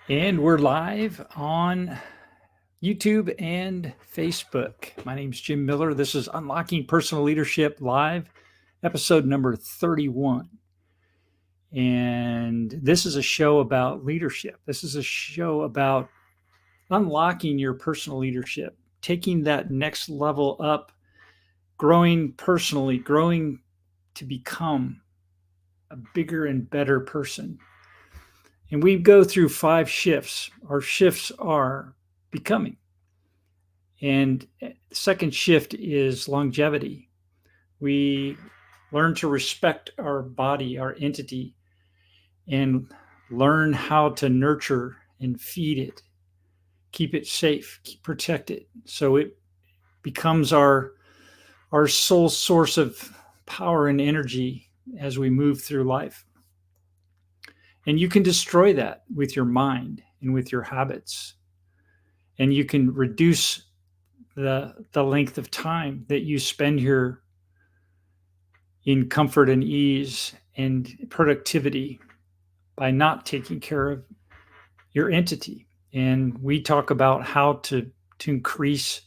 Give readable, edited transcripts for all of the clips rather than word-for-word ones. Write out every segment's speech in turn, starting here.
And we're live on YouTube and Facebook. My name's Jim Miller. This is Unlocking Personal Leadership Live, episode number 31. And this is a show about leadership. This is a show about unlocking your personal leadership, taking that next level up, growing personally, growing to become a bigger and better person. And we go through 5 shifts. Our shifts are becoming. And the second shift is longevity. We learn to respect our body, our entity, and learn how to nurture and feed it, keep it safe, protect it, so it becomes our sole source of power and energy as we move through life. And you can destroy that with your mind and with your habits. And you can reduce the length of time that you spend here in comfort and ease and productivity by not taking care of your entity. And we talk about how to increase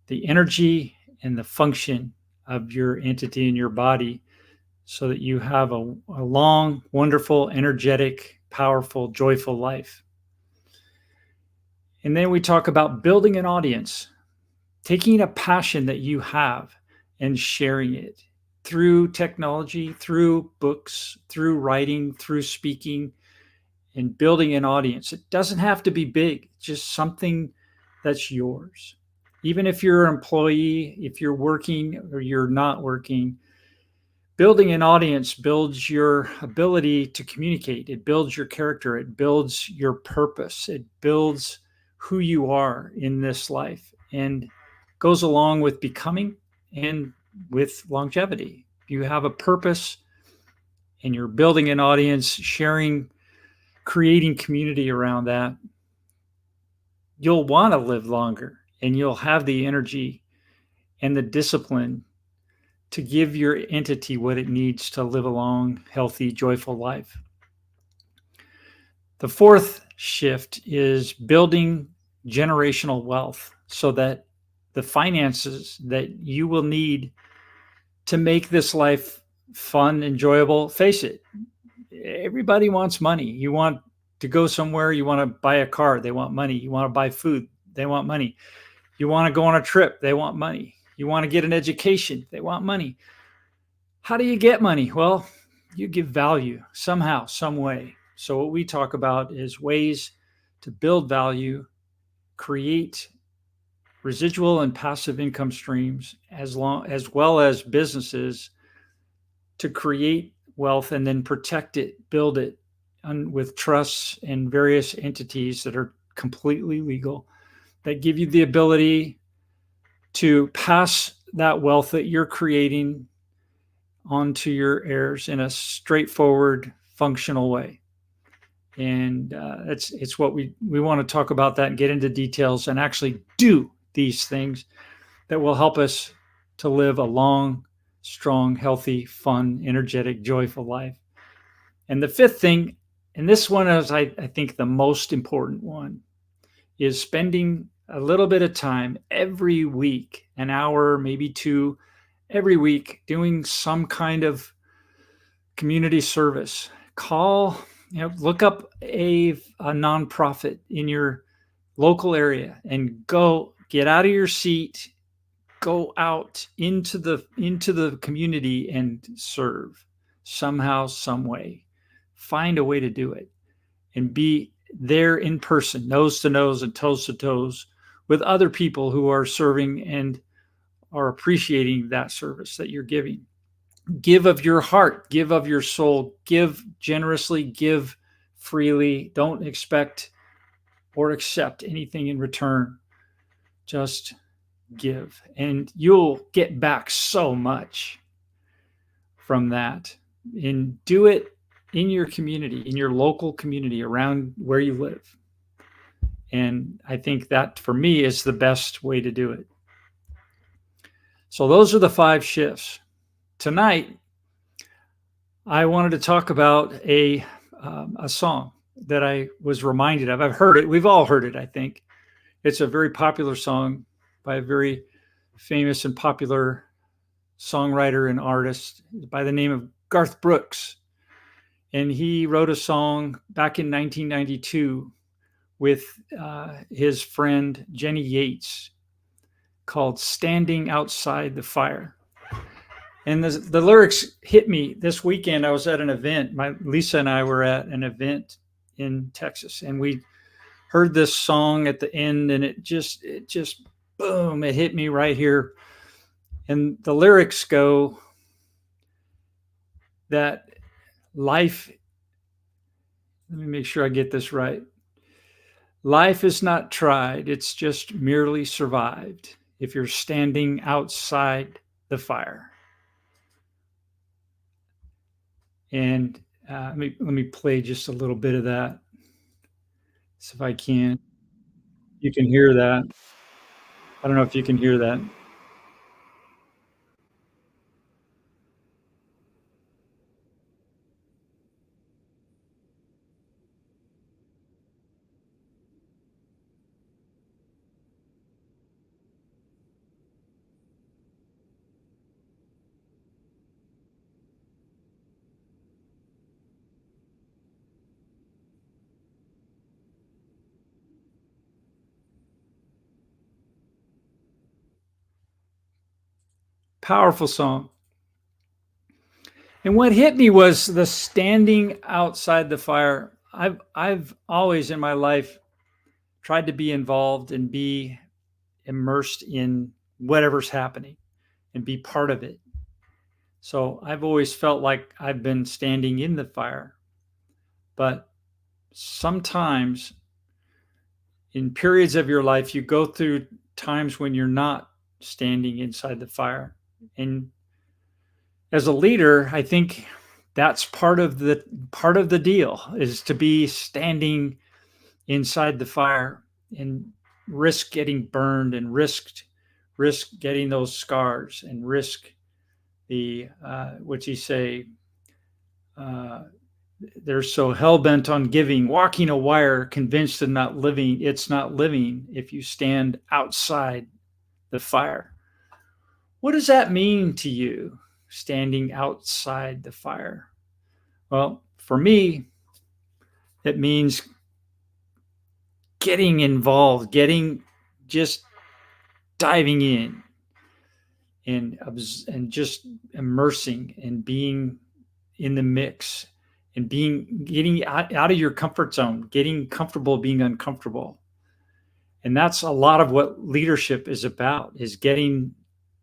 the energy and the function of your entity in your body so that you have a long, wonderful, energetic, powerful, joyful life. And then we talk about building an audience, taking a passion that you have and sharing it through technology, through books, through writing, through speaking, and building an audience. It doesn't have to be big, just something that's yours. Even if you're an employee, if you're working or you're not working, building an audience builds your ability to communicate. It builds your character. It builds your purpose. It builds who you are in this life and goes along with becoming and with longevity. You have a purpose and you're building an audience, sharing, creating community around that. You'll want to live longer and you'll have the energy and the discipline to give your entity what it needs to live a long, healthy, joyful life. The fourth shift is building generational wealth so that the finances that you will need to make this life fun, enjoyable, face it, everybody wants money. You want to go somewhere, you want to buy a car, they want money. You want to buy food, they want money. You want to go on a trip, they want money. You want to get an education, they want money. How do you get money? Well, you give value somehow, some way. So what we talk about is ways to build value, create residual and passive income streams, as well as businesses to create wealth and then protect it, build it with trusts and various entities that are completely legal, that give you the ability to pass that wealth that you're creating onto your heirs in a straightforward, functional way. And it's what we want to talk about that and get into details and actually do these things that will help us to live a long, strong, healthy, fun, energetic, joyful life. And the fifth thing, and this one is, I think, the most important one, is spending a little bit of time every week, an hour, maybe 2, every week, doing some kind of community service. Look up a nonprofit in your local area and go get out of your seat, go out into the community and serve somehow, some way. Find a way to do it and be there in person, nose to nose and toes to toes with other people who are serving and are appreciating that service that you're giving. Give of your heart, give of your soul, give generously, give freely. Don't expect or accept anything in return. Just give, and you'll get back so much from that. And do it in your community, in your local community around where you live. And I think that, for me, is the best way to do it. So those are the 5 shifts. Tonight, I wanted to talk about a song. that I was reminded of. I've heard it. We've all heard it, I think. It's a very popular song by a very famous and popular songwriter and artist by the name of Garth Brooks. And he wrote a song back in 1992 with his friend Jenny Yates called Standing Outside the Fire. And the lyrics hit me this weekend. I was at an event. Lisa and I were at an event in Texas, and we heard this song at the end, and it just boom, it hit me right here. And the lyrics go that life, let me make sure I get this right. Life is not tried, it's just merely survived if you're standing outside the fire. And let me play just a little bit of that. So if I can, you can hear that. I don't know if you can hear that. Powerful song. And what hit me was the standing outside the fire. I've always in my life tried to be involved and be immersed in whatever's happening and be part of it. So I've always felt like I've been standing in the fire. But sometimes in periods of your life, you go through times when you're not standing inside the fire. And as a leader, I think that's part of the deal, is to be standing inside the fire and risk getting burned and risk getting those scars and risk the what's he say? They're so hell-bent on giving, walking a wire, convinced of not living. It's not living if you stand outside the fire. What does that mean to you, standing outside the fire? Well, for me, it means getting involved, just diving in and just immersing and being in the mix and getting out of your comfort zone, getting comfortable being uncomfortable. And that's a lot of what leadership is about, is getting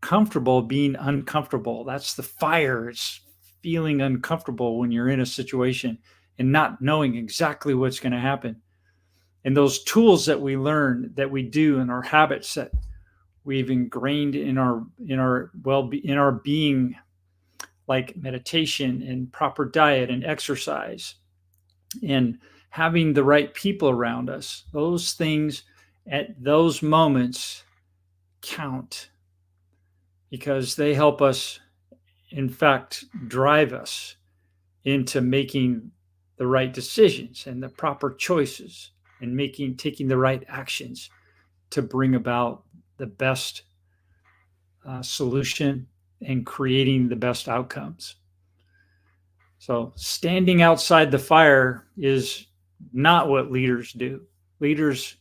comfortable being uncomfortable. That's the fire. It's feeling uncomfortable when you're in a situation and not knowing exactly what's going to happen. And those tools that we learn, that we do, and our habits that we've ingrained in our being, like meditation and proper diet and exercise and having the right people around us, those things at those moments count, because they help us, in fact, drive us into making the right decisions and the proper choices and taking the right actions to bring about the best solution and creating the best outcomes. So standing outside the fire is not what leaders do. Leaders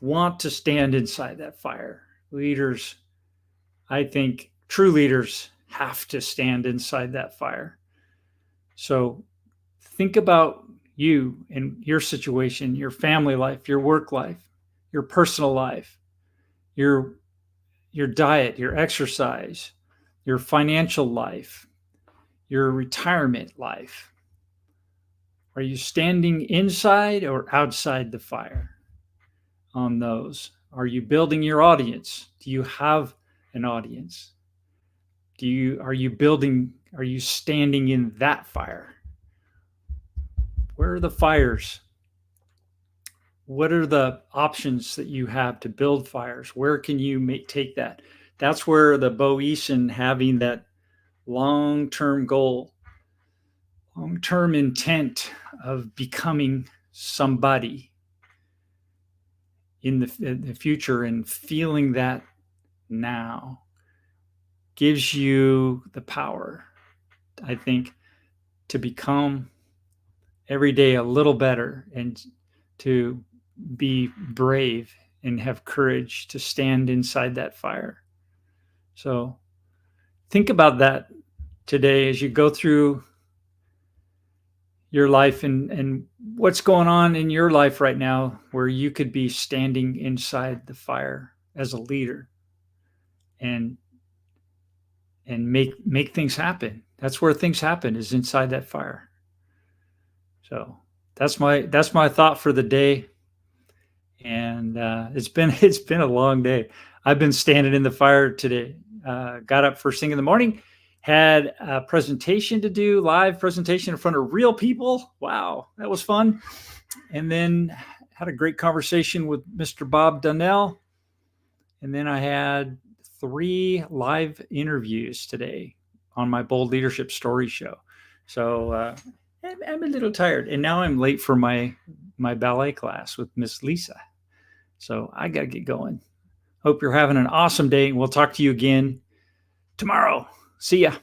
want to stand inside that fire. Leaders, I think true leaders, have to stand inside that fire. So think about you and your situation, your family life, your work life, your personal life, your diet, your exercise, your financial life, your retirement life. Are you standing inside or outside the fire on those? Are you building your audience? Do you have an audience? Are you standing in that fire? Where are the fires? What are the options that you have to build fires? Where can you take that? That's where the Bo Eason, having that long-term goal, long-term intent of becoming somebody in the future, and feeling that now gives you the power, I think, to become every day a little better, and to be brave and have courage to stand inside that fire. So think about that today as you go through your life, and what's going on in your life right now where you could be standing inside the fire as a leader, and make things happen. That's where things happen, is inside that fire. So that's my thought for the day. And it's been a long day. I've been standing in the fire today. Got up first thing in the morning, had a presentation to do, live presentation in front of real people. Wow, that was fun. And then had a great conversation with Mr. Bob Donnell. And then I had 3 live interviews today on my Bold Leadership Story show. So I'm a little tired. And now I'm late for my ballet class with Miss Lisa. So I got to get going. Hope you're having an awesome day. We'll talk to you again tomorrow. See ya.